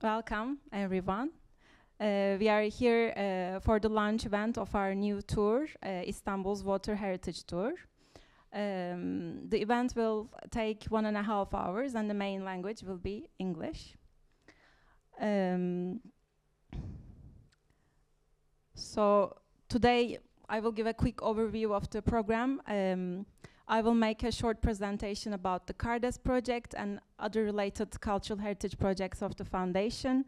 Welcome, everyone. We are here for the launch event of our new tour, Istanbul's Water Heritage Tour. The event will take 1.5 hours, and the main language will be English. So today I will give a quick overview of the program. I will make a short presentation about the KarDes project and other related cultural heritage projects of the foundation.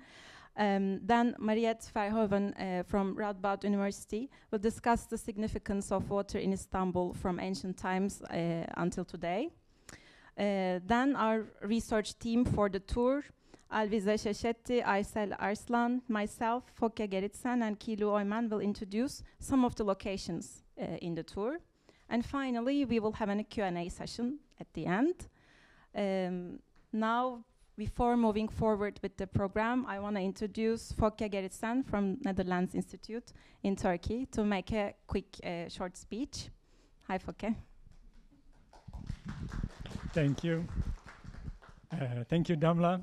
Then Mariette Verhoeven from Radboud University will discuss the significance of water in Istanbul from ancient times until today. Then our research team for the tour, Alvize Şeşetti, Aysel Arslan, myself, Fokke Geritsen, and Kilu Oyman will introduce some of the locations in the tour. And finally, we will have a Q&A session at the end. Now, before moving forward with the program, I want to introduce Fokke Geritsen from Netherlands Institute in Turkey to make a quick short speech. Hi, Fokke. Thank you. Thank you, Damla.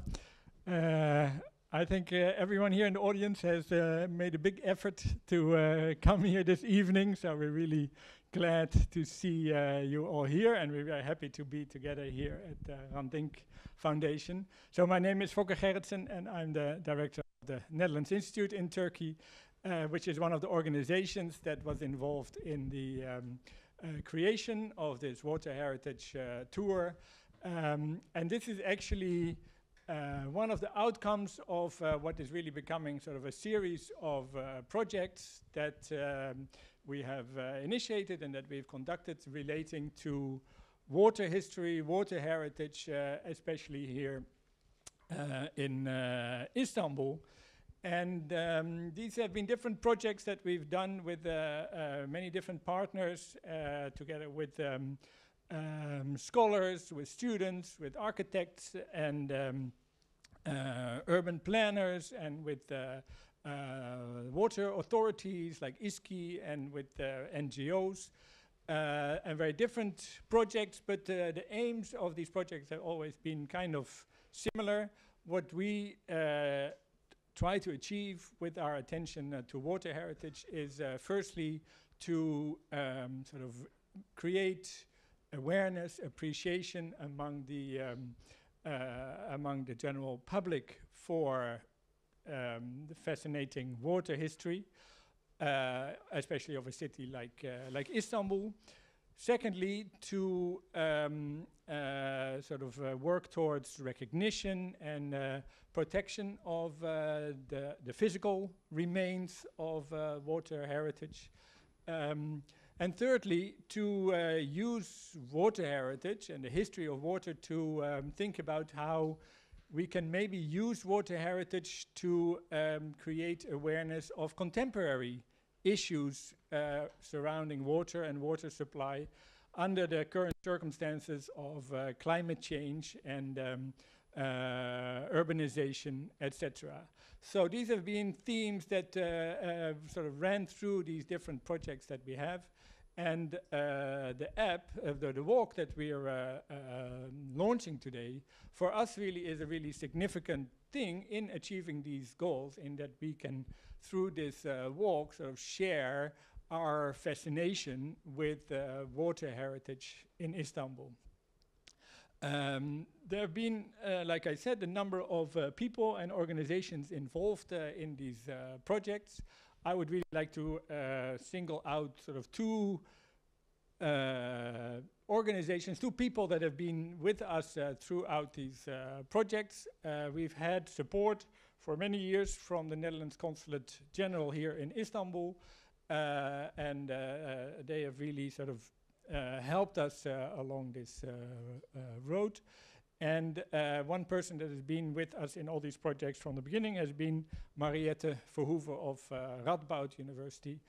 I think everyone here in the audience has made a big effort to come here this evening, so we're really glad to see you all here, and we're very happy to be together here at the Randink Foundation. So my name is Fokke Geritsen, and I'm the director of the Netherlands Institute in Turkey, which is one of the organizations that was involved in the creation of this water heritage tour. And this is actually one of the outcomes of what is really becoming sort of a series of projects that we have initiated and that we've conducted relating to water history, water heritage, especially here in Istanbul. And these have been different projects that we've done with many different partners, together with scholars, with students, with architects, and urban planners, and with water authorities like ISKI, and with NGOs, and very different projects, but the aims of these projects have always been kind of similar. What we try to achieve with our attention to water heritage is firstly to sort of create awareness, appreciation among the general public for the fascinating water history, especially of a city like Istanbul. Secondly, to sort of work towards recognition and protection of the physical remains of water heritage. And thirdly, to use water heritage and the history of water to think about how we can maybe use water heritage to create awareness of contemporary issues surrounding water and water supply under the current circumstances of climate change and urbanization, etc. So these have been themes that sort of ran through these different projects that we have. And the app, the walk that we are launching today, for us really is a really significant thing in achieving these goals, in that we can, through this walk, sort of share our fascination with water heritage in Istanbul. There have been, like I said, a number of people and organizations involved in these projects. I would really like to single out sort of two organizations, two people that have been with us throughout these projects. We've had support for many years from the Netherlands Consulate General here in Istanbul, and they have really sort of helped us along this road. And one person that has been with us in all these projects from the beginning has been Mariette Verhoeven of Radboud University.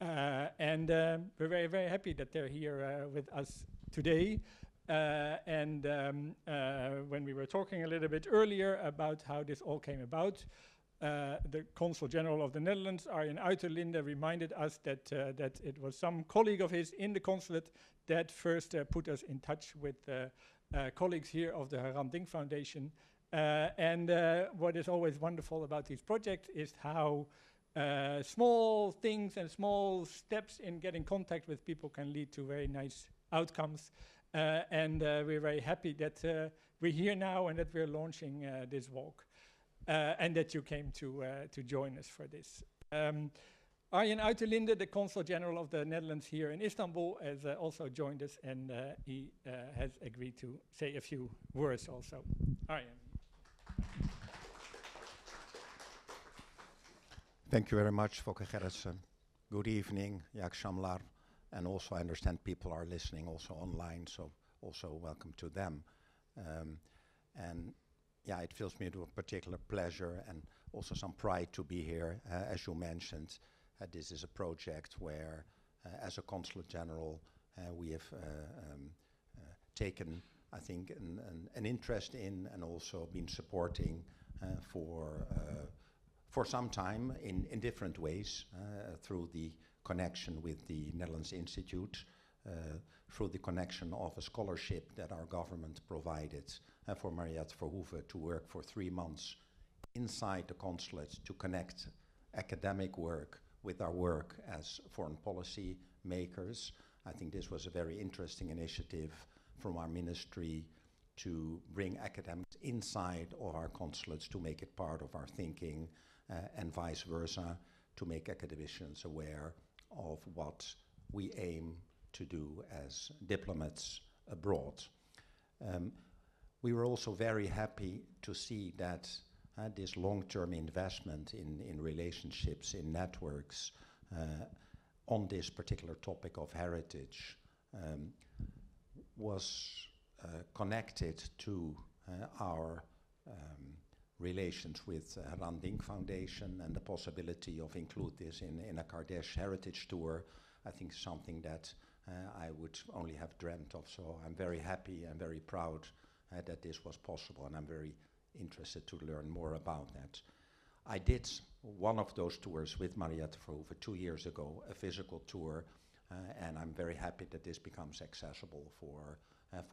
And we're very, very happy that they're here with us today. And when we were talking a little bit earlier about how this all came about, the Consul General of the Netherlands, Arjen Uiterlinde, reminded us that it was some colleague of his in the consulate that first put us in touch with colleagues here of the Randink Foundation And what is always wonderful about these projects is how small things and small steps in getting contact with people can lead to very nice outcomes. And we're very happy that we're here now and that we're launching this walk. And that you came to join us for this. Arjen Uiterlinde, the Consul General of the Netherlands here in Istanbul, has also joined us, and he has agreed to say a few words also. Arjen. Thank you very much, Fokke Gerritsen. Good evening, Jak Shamlar, and also I understand people are listening also online, so also welcome to them. And yeah, it fills me with a particular pleasure and also some pride to be here. As you mentioned, this is a project where, as a Consulate General, we have taken, I think, an interest in and also been supporting for some time in different ways, through the connection with the Netherlands Institute, through the connection of a scholarship that our government provided for Mariette Verhoeven to work for 3 months inside the consulate to connect academic work with our work as foreign policy makers. I think this was a very interesting initiative from our ministry to bring academics inside of our consulates to make it part of our thinking, and vice versa, to make academicians aware of what we aim to do as diplomats abroad. We were also very happy to see that this long-term investment in relationships, in networks, on this particular topic of heritage was connected to our relations with Randink Foundation and the possibility of include this in a KarDes heritage tour. I think something that I would only have dreamt of. So I'm very happy and very proud that this was possible, and I'm very interested to learn more about that. I did one of those tours with Mariette Verhoeven 2 years ago, a physical tour, and I'm very happy that this becomes accessible for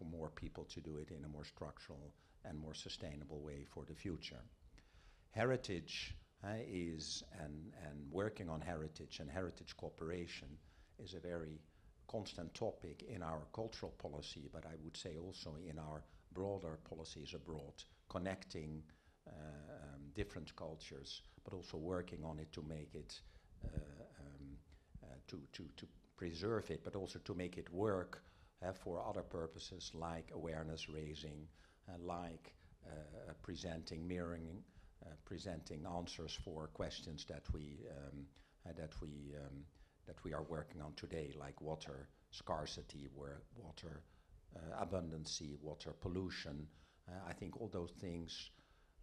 more people to do it in a more structural and more sustainable way for the future. Heritage is, and working on heritage and heritage cooperation is a very constant topic in our cultural policy, but I would say also in our broader policies abroad, connecting different cultures, but also working on it to make it, to preserve it, but also to make it work for other purposes like awareness raising, like presenting, mirroring, presenting answers for questions that we are working on today, like water scarcity, water abundancy, water pollution. I think all those things,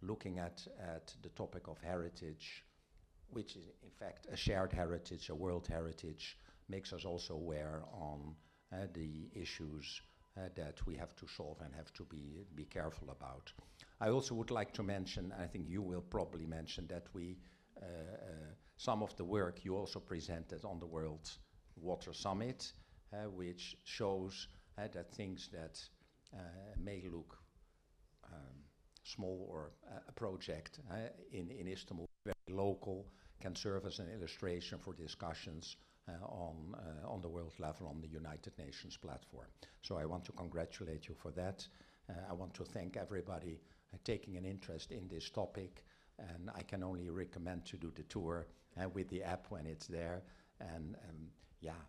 looking at the topic of heritage, which is in fact a shared heritage, a world heritage, makes us also aware on the issues that we have to solve and have to be careful about. I also would like to mention, I think you will probably mention, that we some of the work you also presented on the World Water Summit, which shows that things that may look small or a project in Istanbul, very local, can serve as an illustration for discussions on the world level on the United Nations platform. So I want to congratulate you for that. I want to thank everybody taking an interest in this topic, and I can only recommend to do the tour with the app when it's there. And yeah,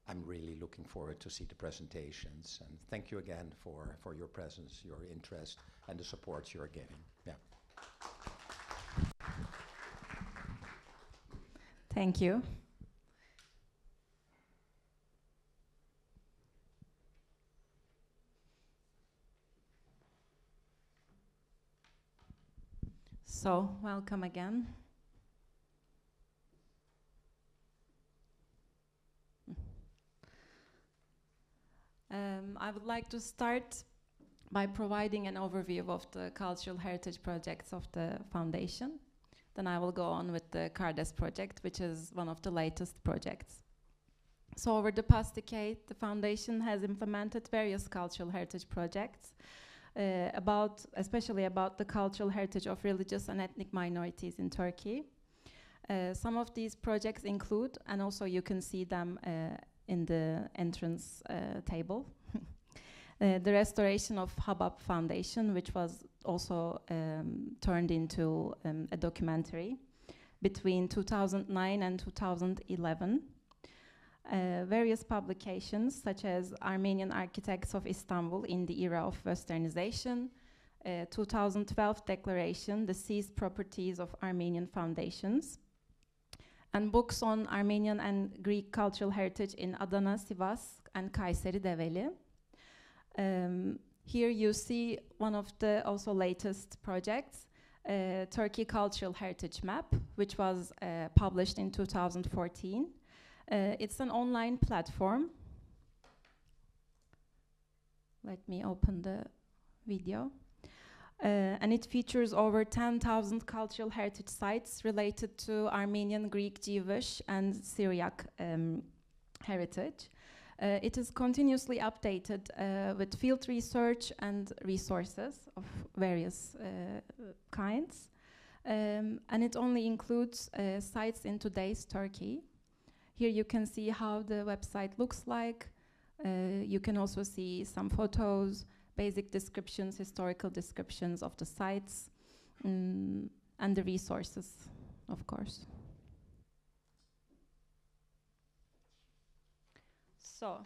I'm really looking forward to see the presentations. And thank you again for your presence, your interest, and the support you're giving. Yeah. Thank you. So, welcome again. I would like to start by providing an overview of the cultural heritage projects of the foundation. Then I will go on with the KarDes project, which is one of the latest projects. So over the past decade, the foundation has implemented various cultural heritage projects especially about the cultural heritage of religious and ethnic minorities in Turkey. Some of these projects include, and also you can see them in the entrance table, the restoration of Habab Foundation, which was also turned into a documentary between 2009 and 2011. Various publications such as Armenian Architects of Istanbul in the Era of Westernization, 2012 Declaration, The Seized Properties of Armenian Foundations, and books on Armenian and Greek cultural heritage in Adana, Sivas, and Kayseri Develi. Here you see one of the also latest projects, Turkey Cultural Heritage Map, which was published in 2014. It's an online platform. Let me open the video. And it features over 10,000 cultural heritage sites related to Armenian, Greek, Jewish, and Syriac heritage. It is continuously updated with field research and resources of various kinds. And it only includes sites in today's Turkey. Here you can see how the website looks like. You can also see some photos, basic descriptions, historical descriptions of the sites, and the resources, of course. So,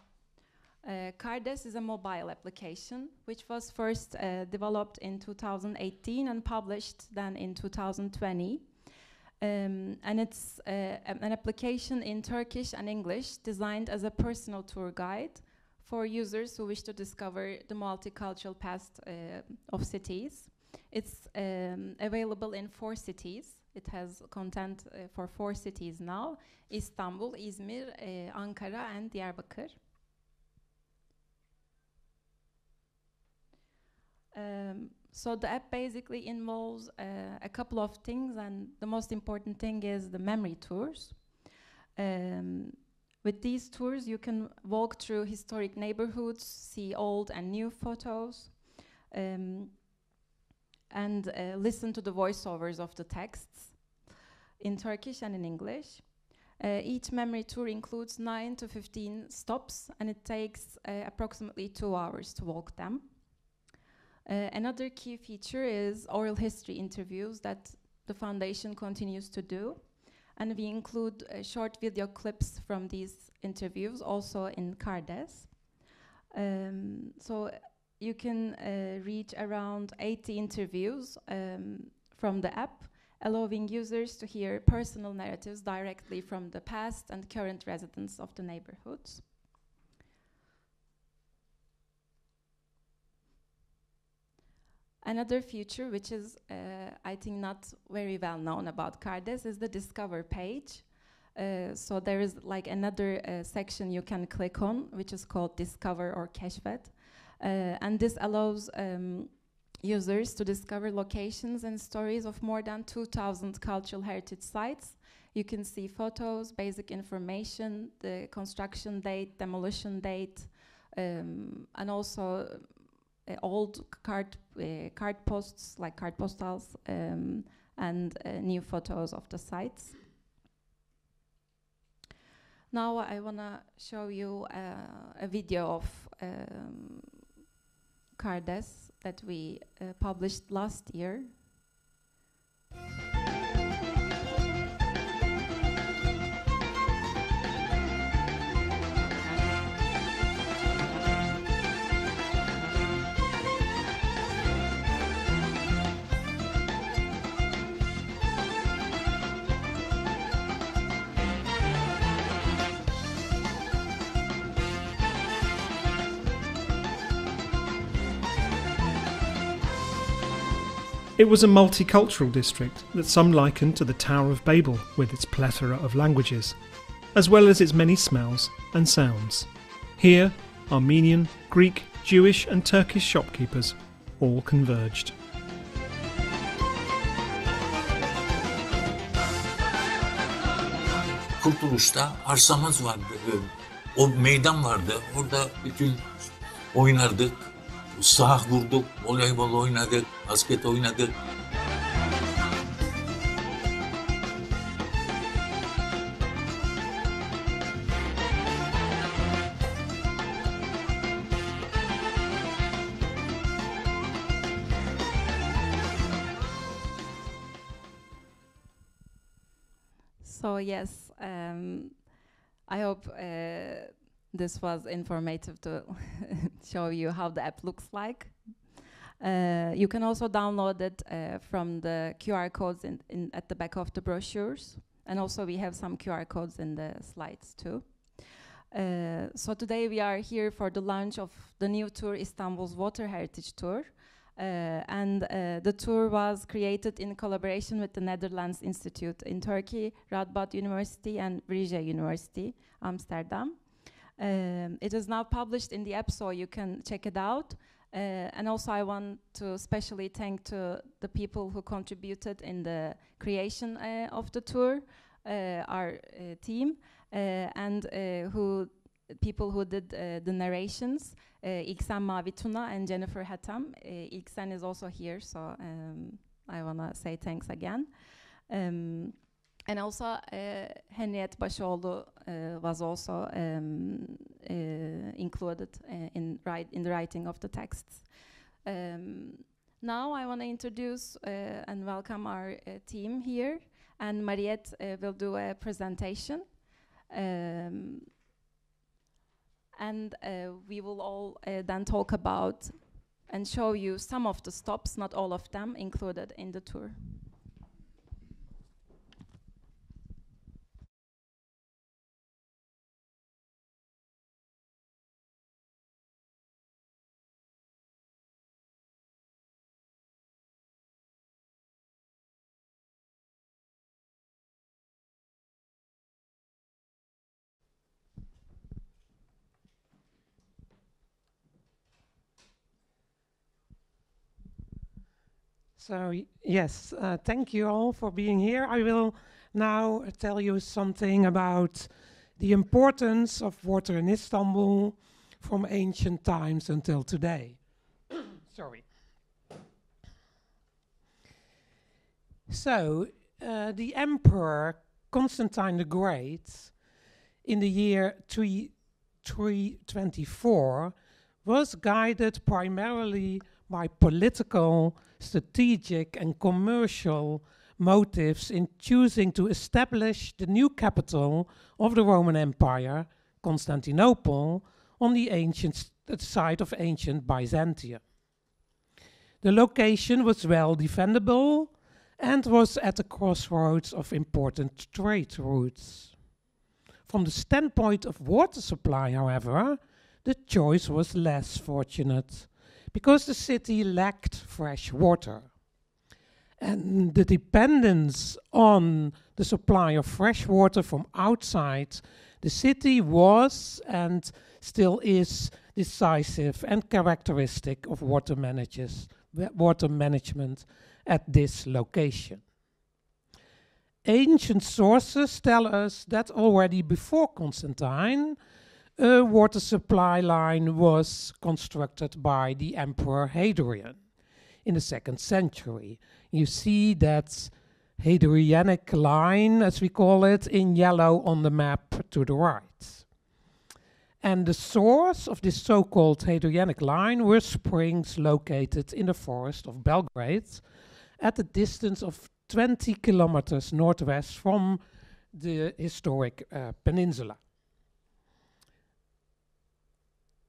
KarDes is a mobile application which was first developed in 2018 and published then in 2020. And it's an application in Turkish and English designed as a personal tour guide for users who wish to discover the multicultural past of cities. It's available in 4 cities. It has content for 4 cities now: Istanbul, İzmir, Ankara, and Diyarbakır. So the app basically involves a couple of things, and the most important thing is the memory tours. With these tours, you can walk through historic neighborhoods, see old and new photos, and listen to the voiceovers of the texts in Turkish and in English. Each memory tour includes 9 to 15 stops, and it takes approximately 2 hours to walk them. Another key feature is oral history interviews that the foundation continues to do, and we include short video clips from these interviews also in KarDes. So you can reach around 80 interviews from the app, allowing users to hear personal narratives directly from the past and current residents of the neighborhoods. Another feature, which is, I think, not very well known about KarDes, is the Discover page. So there is like another section you can click on, which is called Discover or Keşfet. And this allows users to discover locations and stories of more than 2,000 cultural heritage sites. You can see photos, basic information, the construction date, demolition date, and also old card posts, like card postals, and new photos of the sites. Now I want to show you a video of KarDes that we published last year. It was a multicultural district that some likened to the Tower of Babel with its plethora of languages, as well as its many smells and sounds. Here, Armenian, Greek, Jewish and Turkish shopkeepers all converged. Kurtuluş'ta arsamız vardı. O meydan vardı. Orada bütün oynardık. Sah vurduk, voleybol oynadık, basket oynadık. So yes, I hope this was informative to show you how the app looks like. You can also download it from the QR codes at the back of the brochures. And also we have some QR codes in the slides too. So today we are here for the launch of the new tour, Istanbul's Water Heritage Tour. The tour was created in collaboration with the Netherlands Institute in Turkey, Radboud University and Vrije University, Amsterdam. It is now published in the app, so you can check it out. And also I want to especially thank to the people who contributed in the creation of the tour, our team, and people who did the narrations, İlksen Mavituna and Jennifer Hatam. İlksen is also here, so I want to say thanks again. And also Henriette Başoğlu was also included in the writing of the texts. Now I want to introduce and welcome our team here, and Mariette will do a presentation. And we will all then talk about and show you some of the stops, not all of them, included in the tour. So, yes, thank you all for being here. I will now tell you something about the importance of water in Istanbul from ancient times until today. Sorry. So, the Emperor Constantine the Great, in the year 324, was guided primarily by political, strategic and commercial motives in choosing to establish the new capital of the Roman Empire, Constantinople, on the site of ancient Byzantium. The location was well defendable and was at the crossroads of important trade routes. From the standpoint of water supply, however, the choice was less fortunate, because the city lacked fresh water. And the dependence on the supply of fresh water from outside the city was and still is decisive and characteristic of water management at this location. Ancient sources tell us that already before Constantine, a water supply line was constructed by the Emperor Hadrian in the 2nd century. You see that Hadrianic line, as we call it, in yellow on the map to the right. And the source of this so-called Hadrianic line were springs located in the forest of Belgrade at a distance of 20 kilometers northwest from the historic peninsula.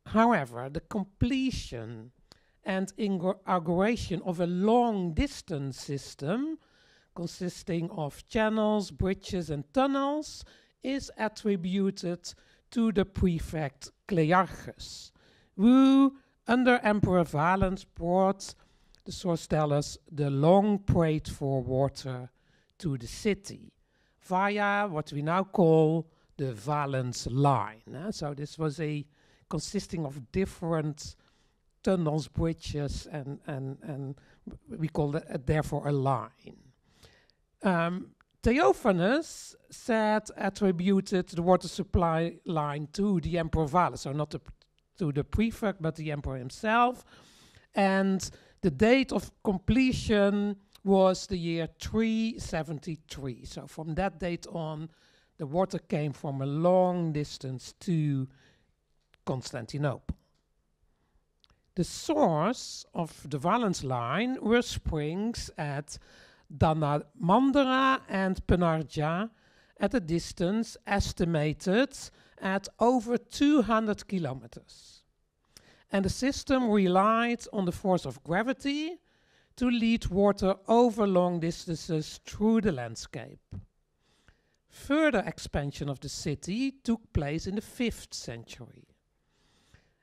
However, the completion and inauguration of a long-distance system consisting of channels, bridges and tunnels is attributed to the prefect Clearchus, who, under Emperor Valens, brought, the source tells us, the long-prayed-for water to the city via what we now call the Valens line. So this was consisting of different tunnels, bridges, and we call that therefore a line. Theophanes attributed the water supply line to the Emperor Valens, so not to the prefect, but the emperor himself, and the date of completion was the year 373. So from that date on, the water came from a long distance to Constantinople. The source of the Valens line were springs at Danamandra and Penarja at a distance estimated at over 200 kilometers. And the system relied on the force of gravity to lead water over long distances through the landscape. Further expansion of the city took place in the 5th century.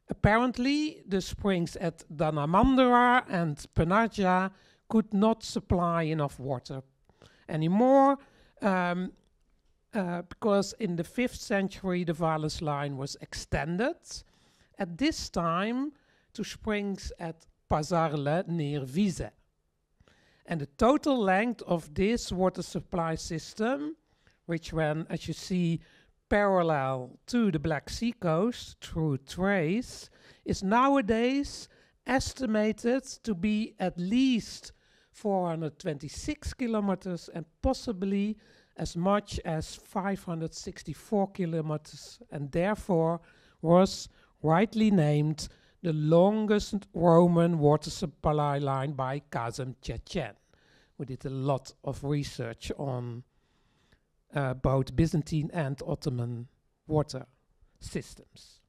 Apparently, the springs at Danamandra and Penarja could not supply enough water anymore, because in the 5th century the Valens line was extended, at this time to springs at Pazarle near Wize. And the total length of this water supply system, which ran, as you see, parallel to the Black Sea coast through Thrace, is nowadays estimated to be at least 426 kilometers and possibly as much as 564 kilometers, and therefore was rightly named the longest Roman water supply line by Kazem Chechen, who did a lot of research on both Byzantine and Ottoman water systems.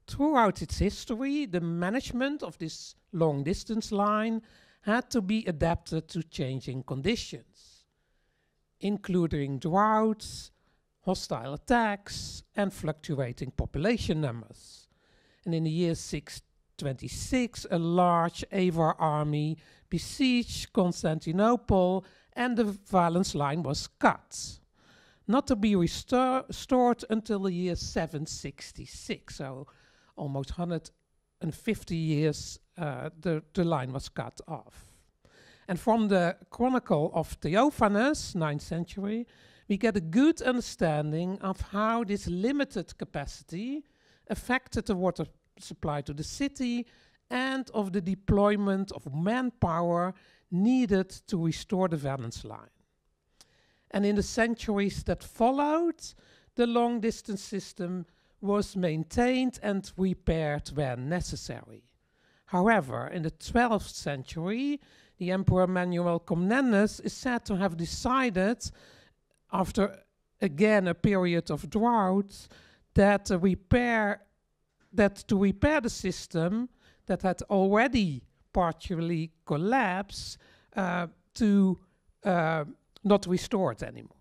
Throughout its history, the management of this long-distance line had to be adapted to changing conditions, including droughts, hostile attacks, and fluctuating population numbers. And in the year 626, a large Avar army besieged Constantinople, and the Valens line was cut, not to be restored until the year 766. So almost 150 years the line was cut off. And from the Chronicle of Theophanes, 9th century, we get a good understanding of how this limited capacity affected the water supply to the city and of the deployment of manpower needed to restore the Valens line. And in the centuries that followed, the long-distance system was maintained and repaired when necessary. However, in the 12th century, the Emperor Manuel Comnenus is said to have decided, after again a period of drought, that to repair the system that had already partially collapsed to not restore it anymore.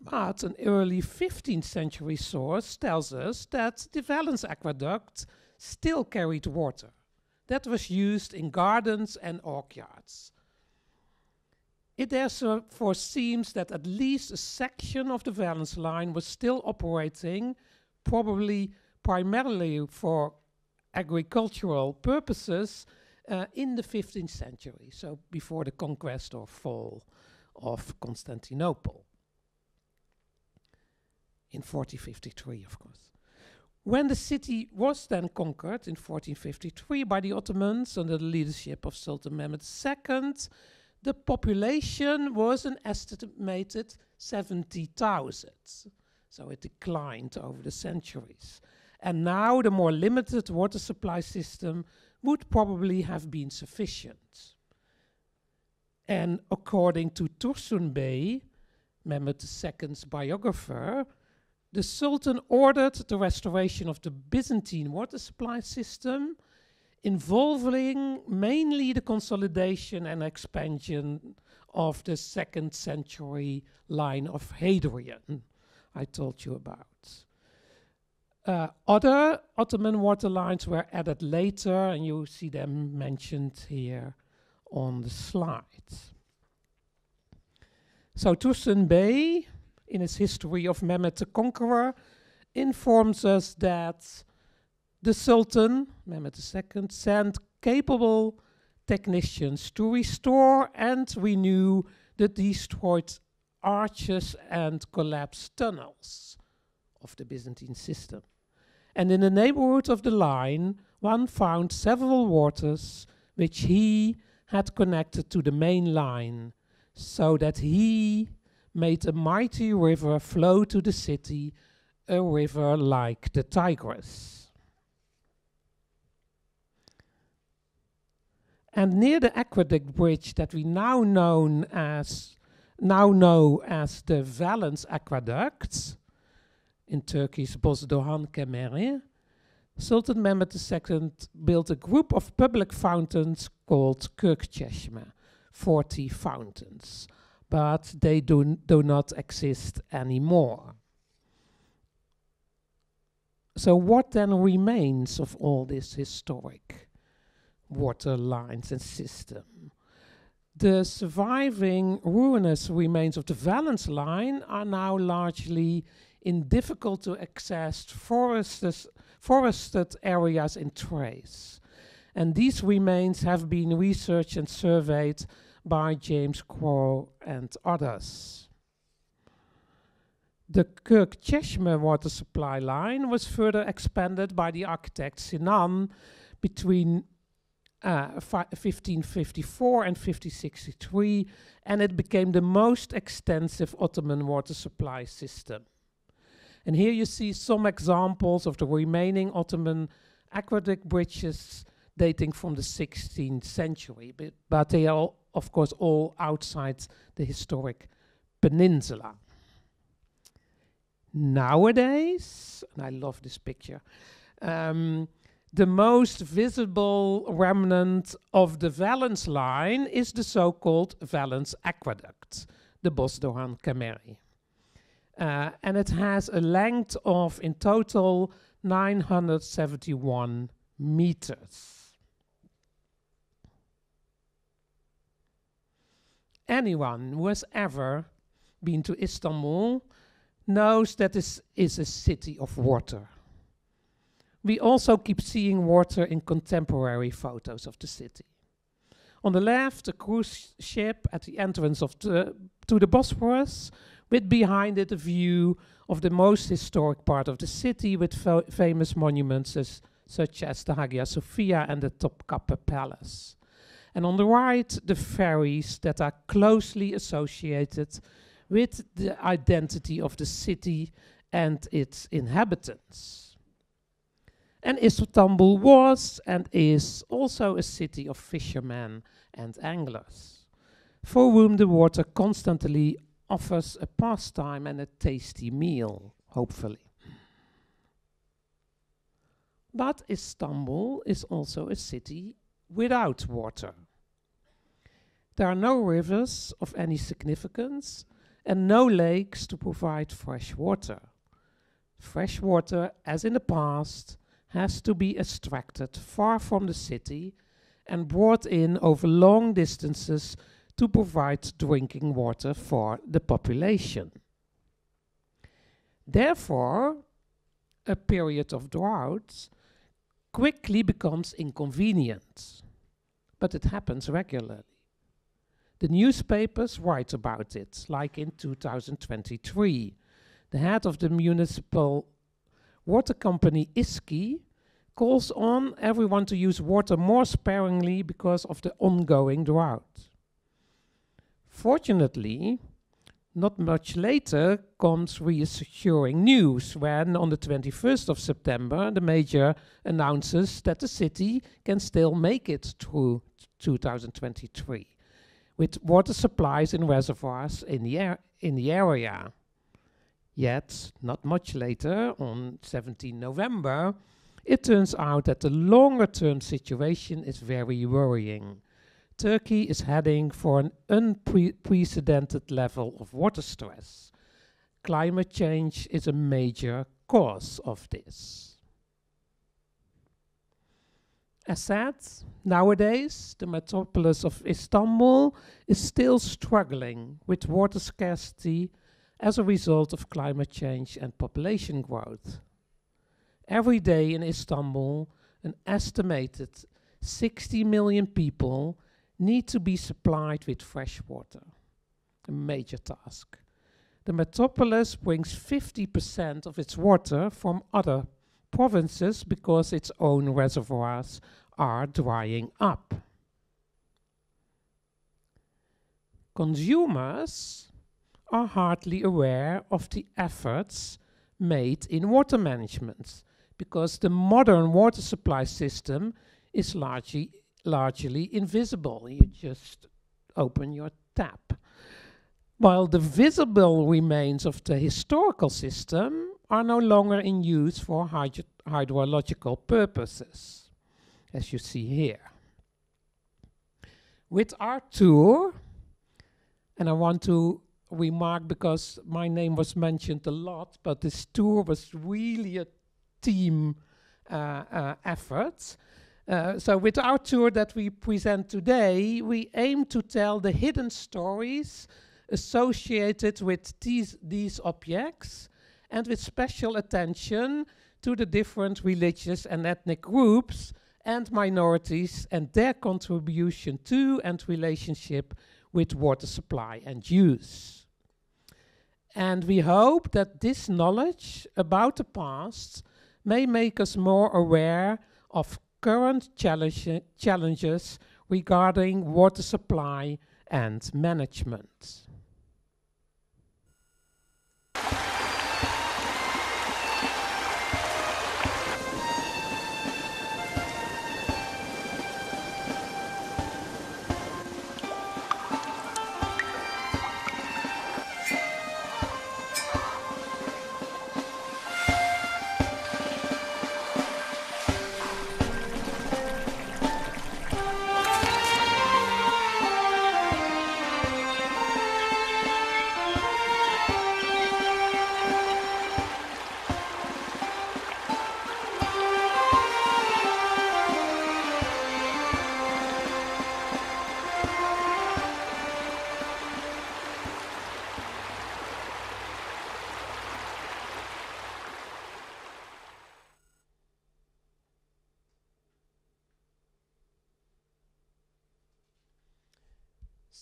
But an early 15th century source tells us that the Valens aqueduct still carried water that was used in gardens and orchards. It therefore seems that at least a section of the Valens line was still operating, probably primarily for agricultural purposes, in the 15th century, so before the conquest or fall of Constantinople. In 1453, of course. When the city was then conquered in 1453 by the Ottomans under the leadership of Sultan Mehmed II, the population was an estimated 70,000. So it declined over the centuries. And now the more limited water supply system would probably have been sufficient. And according to Tursun Bey, Mehmed II's biographer, the Sultan ordered the restoration of the Byzantine water supply system, involving mainly the consolidation and expansion of the 2nd century line of Hadrian I told you about. Other Ottoman water lines were added later, and you see them mentioned here on the slides. So Tursun Bey, in his history of Mehmed the Conqueror, informs us that the Sultan, Mehmed II, sent capable technicians to restore and renew the destroyed arches and collapsed tunnels of the Byzantine system. And in the neighborhood of the line, one found several waters which he had connected to the main line, so that he made a mighty river flow to the city, a river like the Tigris. And near the aqueduct bridge that we now know as the Valens Aqueduct, in Turkey's Bozdoğan Kemeri, Sultan Mehmed II built a group of public fountains called Kırkçeşme, 40 fountains, but they do not exist anymore. So what then remains of all this historic water lines and system? The surviving ruinous remains of the Valens line are now largely in difficult to access forested areas in Thrace. And these remains have been researched and surveyed by James Crow and others. The Kırkçeşme water supply line was further expanded by the architect Sinan between 1554 and 1563, and it became the most extensive Ottoman water supply system. And here you see some examples of the remaining Ottoman aqueduct bridges dating from the 16th century, but they are, of course, all outside the historic peninsula. Nowadays, and I love this picture, the most visible remnant of the Valens line is the so-called Valens Aqueduct, the Bozdoğan Kemeri. And it has a length of, in total, 971 meters. Anyone who has ever been to Istanbul knows that this is a city of water. We also keep seeing water in contemporary photos of the city. On the left, a cruise ship at the entrance to the Bosphorus, with behind it a view of the most historic part of the city with famous monuments such as the Hagia Sophia and the Topkapi Palace. And on the right, the ferries that are closely associated with the identity of the city and its inhabitants. And Istanbul was and is also a city of fishermen and anglers, for whom the water constantly offers a pastime and a tasty meal, hopefully. But Istanbul is also a city without water. There are no rivers of any significance and no lakes to provide fresh water. Fresh water, as in the past, has to be extracted far from the city and brought in over long distances to provide drinking water for the population. Therefore, a period of drought quickly becomes inconvenient, but it happens regularly. The newspapers write about it, like in 2023. The head of the municipal water company İSKİ calls on everyone to use water more sparingly because of the ongoing drought. Fortunately, not much later comes reassuring news when, on the 21st of September, the mayor announces that the city can still make it through 2023, with water supplies in reservoirs in the area. Yet, not much later, on 17 November, it turns out that the longer-term situation is very worrying. Turkey is heading for an unprecedented level of water stress. Climate change is a major cause of this. As said, nowadays, the metropolis of Istanbul is still struggling with water scarcity as a result of climate change and population growth. Every day in Istanbul, an estimated 60 million people need to be supplied with fresh water, a major task. The metropolis brings 50% of its water from other provinces because its own reservoirs are drying up. Consumers are hardly aware of the efforts made in water management because the modern water supply system is largely invisible. You just open your tap. While the visible remains of the historical system are no longer in use for hydrological purposes, as you see here. With our tour, and I want to remark because my name was mentioned a lot, but this tour was really a team effort. So with our tour that we present today, we aim to tell the hidden stories associated with these objects, and with special attention to the different religious and ethnic groups and minorities and their contribution to and relationship with water supply and use. And we hope that this knowledge about the past may make us more aware of current challenges regarding water supply and management.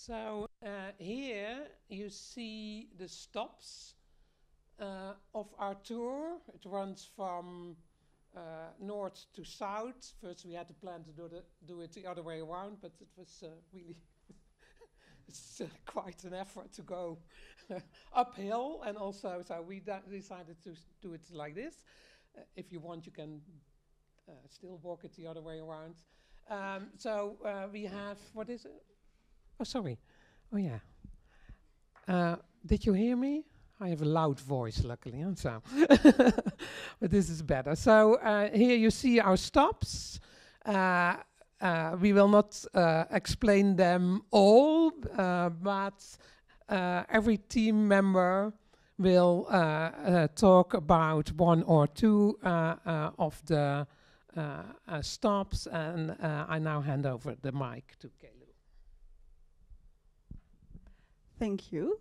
So here you see the stops of our tour. It runs from north to south. First we had to plan to do it the other way around, but it was really it's quite an effort to go uphill, and also so we decided to do it like this. If you want, you can still walk it the other way around. So we have, what is it? Oh, sorry. Oh, yeah. Did you hear me? I have a loud voice, luckily, so but this is better. So here you see our stops. We will not explain them all, but every team member will talk about one or two of the stops, and I now hand over the mic to Kaylu. Thank you.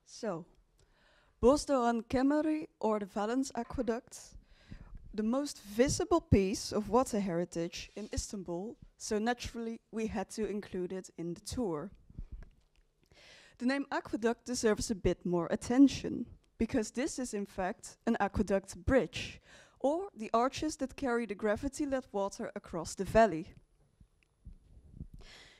So, Bosdogan Kemery, or the Valens Aqueduct, the most visible piece of water heritage in Istanbul, so naturally we had to include it in the tour. The name aqueduct deserves a bit more attention, because this is in fact an aqueduct bridge, or the arches that carry the gravity-led water across the valley.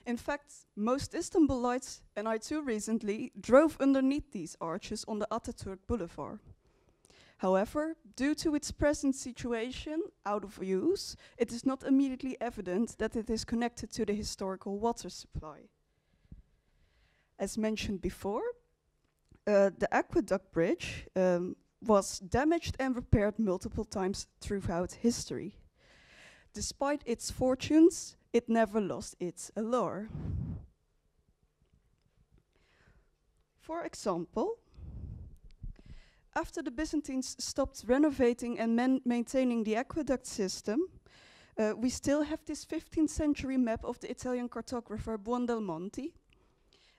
In fact, most Istanbulites, and I too recently, drove underneath these arches on the Atatürk Boulevard. However, due to its present situation, out of use, it is not immediately evident that it is connected to the historical water supply. As mentioned before, the aqueduct bridge was damaged and repaired multiple times throughout history. Despite its fortunes, it never lost its allure. For example, after the Byzantines stopped renovating and maintaining the aqueduct system, we still have this 15th century map of the Italian cartographer Buondelmonti,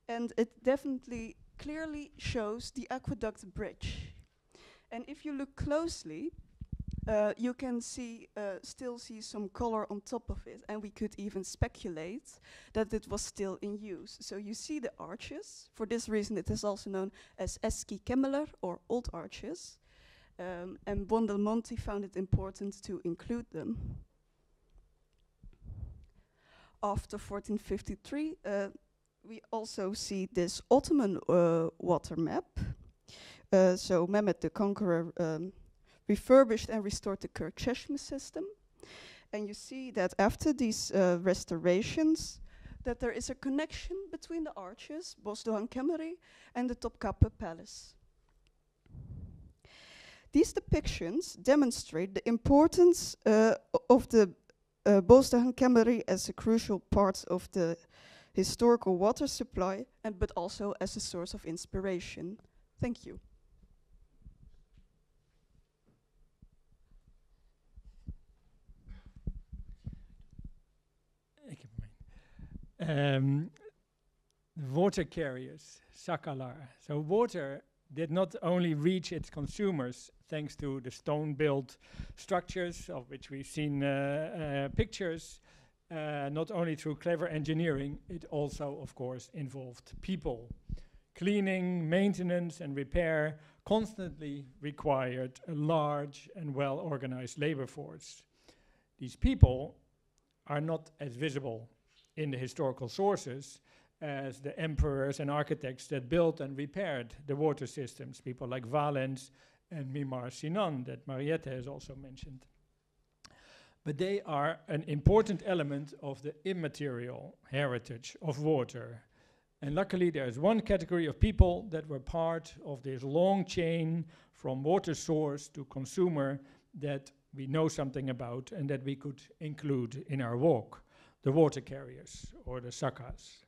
and it definitely clearly shows the aqueduct bridge. And if you look closely, you can still see some color on top of it, and we could even speculate that it was still in use. So you see the arches. For this reason, it is also known as Eski Kemeler, or old arches. and Buondelmonti found it important to include them. After 1453, we also see this Ottoman water map. So Mehmet the Conqueror refurbished and restored the Kırk system. And you see that after these restorations, that there is a connection between the arches, Bosdoğan Kemeri, and the Topkapı Palace. These depictions demonstrate the importance of the Bosdoğan Kemeri as a crucial part of the historical water supply, but also as a source of inspiration. Thank you. Water carriers, sakalar. So water did not only reach its consumers thanks to the stone-built structures of which we've seen pictures, not only through clever engineering, it also, of course, involved people. Cleaning, maintenance, and repair constantly required a large and well-organized labor force. These people are not as visible in the historical sources as the emperors and architects that built and repaired the water systems, people like Valens and Mimar Sinan that Mariette has also mentioned. But they are an important element of the immaterial heritage of water. And luckily there is one category of people that were part of this long chain from water source to consumer that we know something about and that we could include in our walk. The water carriers, or the sakas.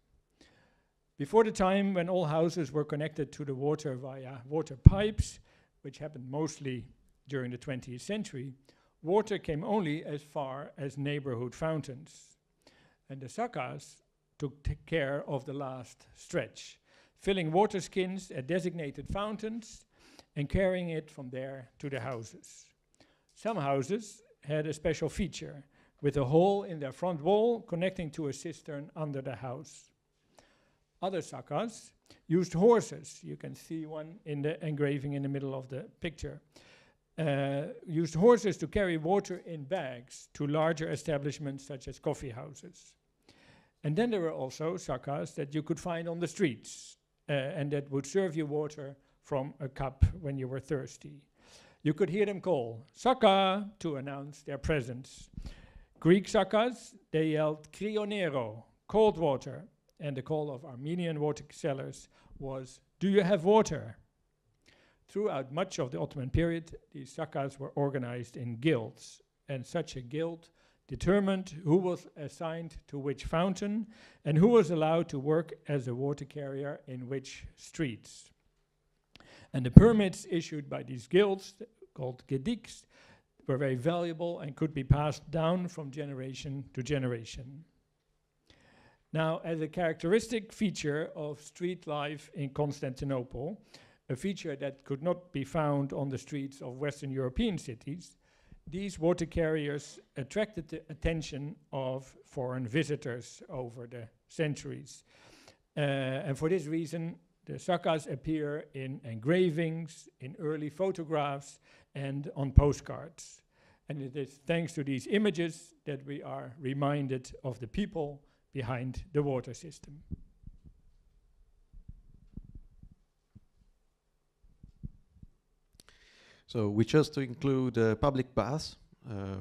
Before the time when all houses were connected to the water via water pipes, which happened mostly during the 20th century, water came only as far as neighborhood fountains. And the sakas took care of the last stretch, filling water skins at designated fountains and carrying it from there to the houses. Some houses had a special feature, with a hole in their front wall connecting to a cistern under the house. Other sakas used horses. You can see one in the engraving in the middle of the picture. Used horses to carry water in bags to larger establishments such as coffee houses. And then there were also sakas that you could find on the streets and that would serve you water from a cup when you were thirsty. You could hear them call, "Saka," to announce their presence. Greek sakas, they yelled "Krionero," cold water, and the call of Armenian water sellers was, "Do you have water?" Throughout much of the Ottoman period, these sakas were organized in guilds, and such a guild determined who was assigned to which fountain and who was allowed to work as a water carrier in which streets. And the permits issued by these guilds, called gediks, were very valuable and could be passed down from generation to generation. Now, as a characteristic feature of street life in Constantinople, a feature that could not be found on the streets of Western European cities, these water carriers attracted the attention of foreign visitors over the centuries. And for this reason, the sakas appear in engravings, in early photographs, and on postcards. And it is thanks to these images that we are reminded of the people behind the water system. So we chose to include public baths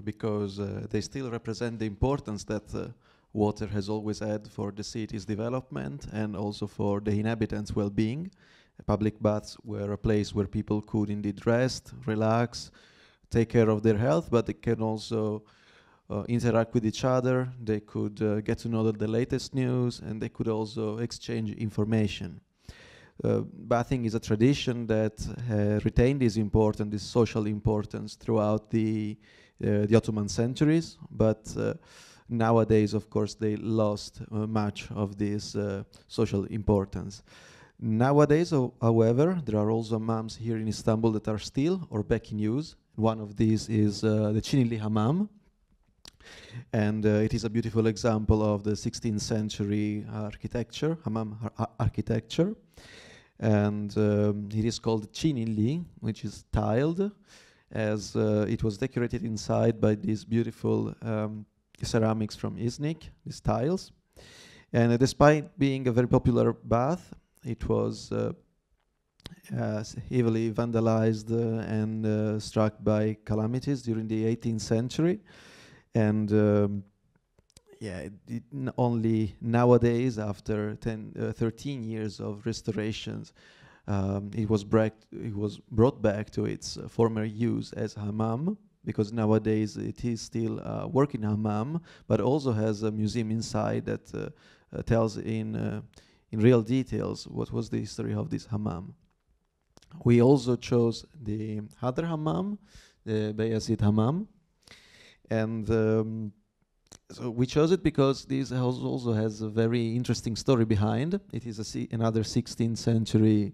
because they still represent the importance that water has always had for the city's development and also for the inhabitants' well-being. Public baths were a place where people could indeed rest, relax, take care of their health, but they can also interact with each other, they could get to know the latest news, and they could also exchange information. Bathing is a tradition that retained this social importance throughout the Ottoman centuries, but nowadays, of course, they lost much of this social importance. Nowadays, however, there are also hammams here in Istanbul that are still or back in use. One of these is the Çinili Hammam, and it is a beautiful example of the 16th century architecture, hammam architecture. and it is called Çinili, which is tiled, as it was decorated inside by these beautiful ceramics from Iznik, these tiles. And despite being a very popular bath, it was heavily vandalized and struck by calamities during the 18th century. And only nowadays, after 13 years of restorations, it was brought back to its former use as hammam, because nowadays it is still a working hammam, but also has a museum inside that tells in real details what was the history of this hammam. We also chose the other hammam, the Beyazid Hammam, and so we chose it because this house also has a very interesting story behind. It is another 16th century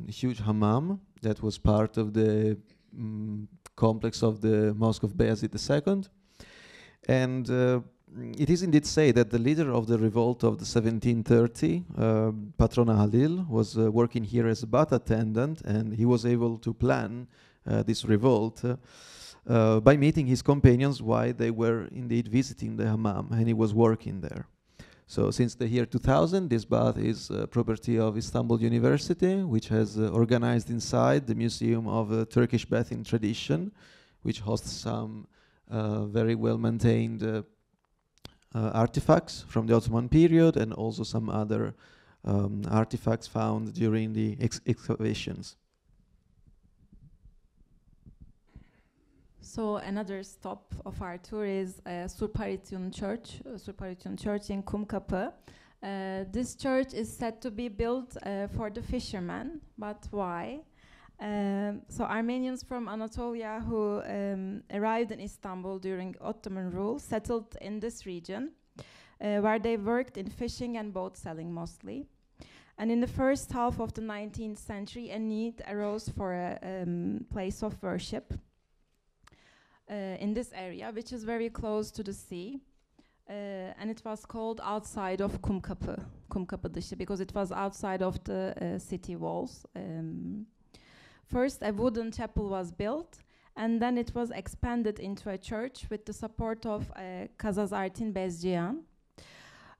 huge hammam that was part of the complex of the Mosque of Bayezid II. And it is indeed said that the leader of the revolt of the 1730, Patrona Halil, was working here as a bath attendant, and he was able to plan this revolt by meeting his companions while they were indeed visiting the hammam, and he was working there. So since the year 2000, this bath is property of Istanbul University, which has organized inside the Museum of Turkish Bathing Tradition, which hosts some very well-maintained artifacts from the Ottoman period, and also some other artifacts found during the excavations. So another stop of our tour is Hığutyun Church, Hığutyun Church in Kumkapı. This church is said to be built for the fishermen, but why? So Armenians from Anatolia who arrived in Istanbul during Ottoman rule settled in this region, where they worked in fishing and boat selling mostly. And in the first half of the 19th century, a need arose for a place of worship in this area, which is very close to the sea. And it was called outside of Kumkapı dışı, because it was outside of the city walls. First, a wooden chapel was built, and then it was expanded into a church with the support of Kazazartin Bezciyan.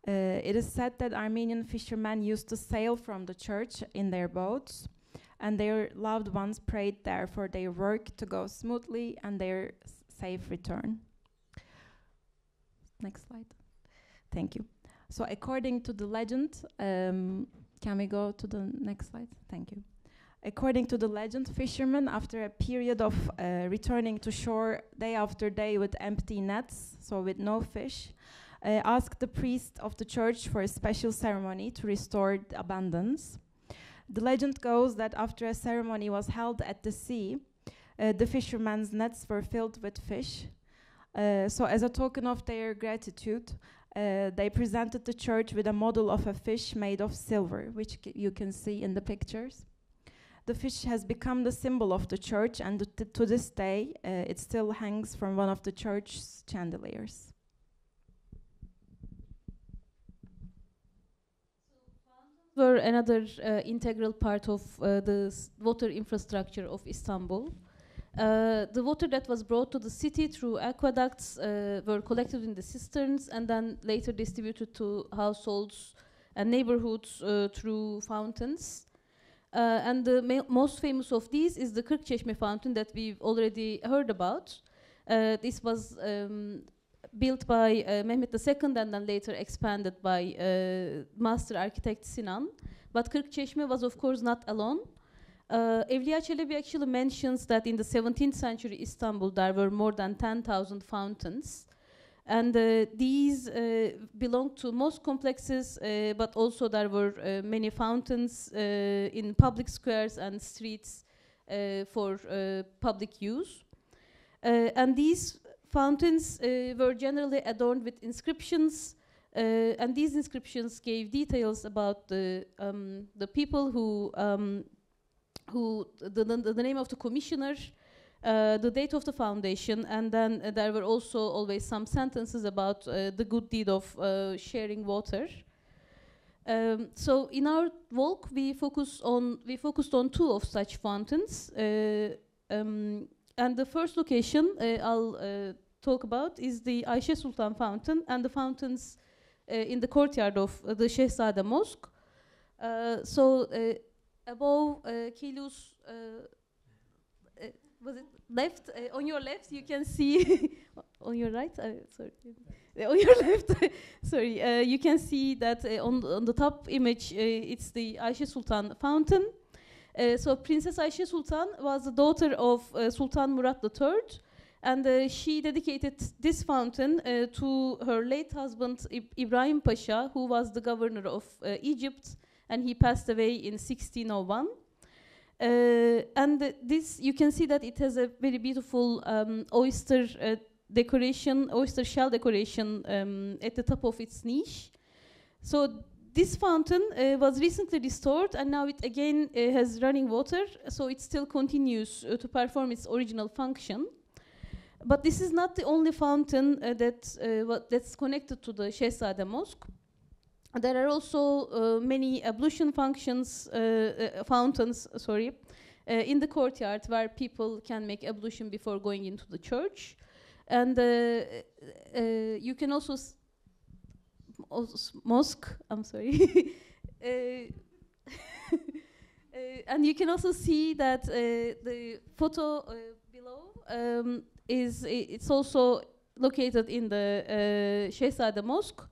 It is said that Armenian fishermen used to sail from the church in their boats, and their loved ones prayed there for their work to go smoothly and their safe return. Next slide. Thank you. So according to the legend, can we go to the next slide? Thank you. According to the legend, fishermen, after a period of returning to shore day after day with empty nets, so with no fish, asked the priest of the church for a special ceremony to restore the abundance. The legend goes that after a ceremony was held at the sea, the fishermen's nets were filled with fish. So as a token of their gratitude, they presented the church with a model of a fish made of silver, which you can see in the pictures. The fish has become the symbol of the church, and to this day, it still hangs from one of the church's chandeliers. Were another integral part of the water infrastructure of Istanbul. The water that was brought to the city through aqueducts were collected in the cisterns and then later distributed to households and neighborhoods through fountains. And the most famous of these is the Kırkçeşme fountain that we've already heard about. This was built by Mehmet II and then later expanded by master architect Sinan. But Kırkçeşme was of course not alone. Evliya Çelebi actually mentions that in the 17th century Istanbul there were more than 10,000 fountains. And these belonged to most complexes, but also there were many fountains in public squares and streets for public use. And these fountains were generally adorned with inscriptions, and these inscriptions gave details about the people who the name of the commissioner, the date of the foundation, and then there were also always some sentences about the good deed of sharing water. So in our walk, we focused on two of such fountains, and the first location I'll talk about is the Ayşe Sultan Fountain and the fountains in the courtyard of the Şehzade Mosque. So above Kilu's, was it left? On your left, you can see. On your right, sorry. On your left, sorry. You can see that on the top image, it's the Ayşe Sultan Fountain. So Princess Ayşe Sultan was the daughter of Sultan Murat III, and she dedicated this fountain to her late husband Ibrahim Pasha, who was the governor of Egypt, and he passed away in 1601. And this, you can see that it has a very beautiful oyster shell decoration at the top of its niche. So this fountain was recently restored, and now it again has running water, so it still continues to perform its original function. But this is not the only fountain that's connected to the Şehzade Mosque. There are also many ablution fountains, in the courtyard where people can make ablution before going into the church. And you can also and you can also see that the photo below it's also located in the Şehzade Mosque,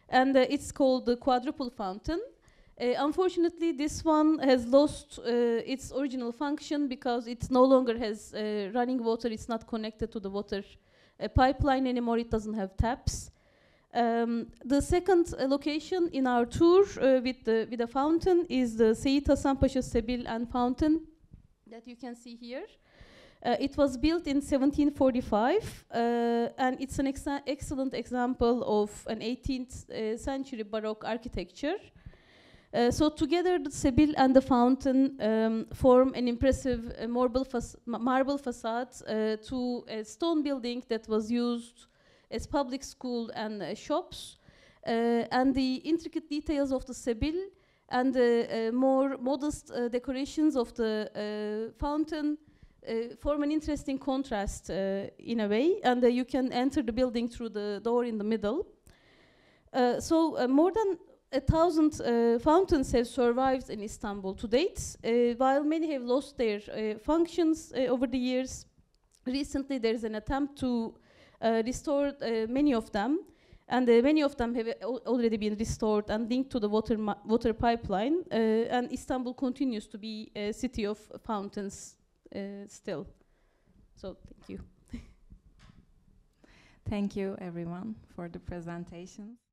and it's called the quadruple fountain. Unfortunately, this one has lost its original function because it no longer has running water. It's not connected to the water pipeline anymore. It doesn't have taps. The second location in our tour with the fountain is the Seyit Hasan Pasha Sebil and fountain that you can see here. It was built in 1745, and it's an excellent example of an 18th century Baroque architecture. So together, the Sebil and the fountain form an impressive marble facade to a stone building that was used as public school and shops. And the intricate details of the Sebil and the more modest decorations of the fountain form an interesting contrast in a way, and you can enter the building through the door in the middle. So more than 1,000 fountains have survived in Istanbul to date, while many have lost their functions over the years. Recently, there's an attempt to restore many of them, and many of them have already been restored and linked to the water pipeline, and Istanbul continues to be a city of fountains still. So, thank you. Thank you, everyone, for the presentations.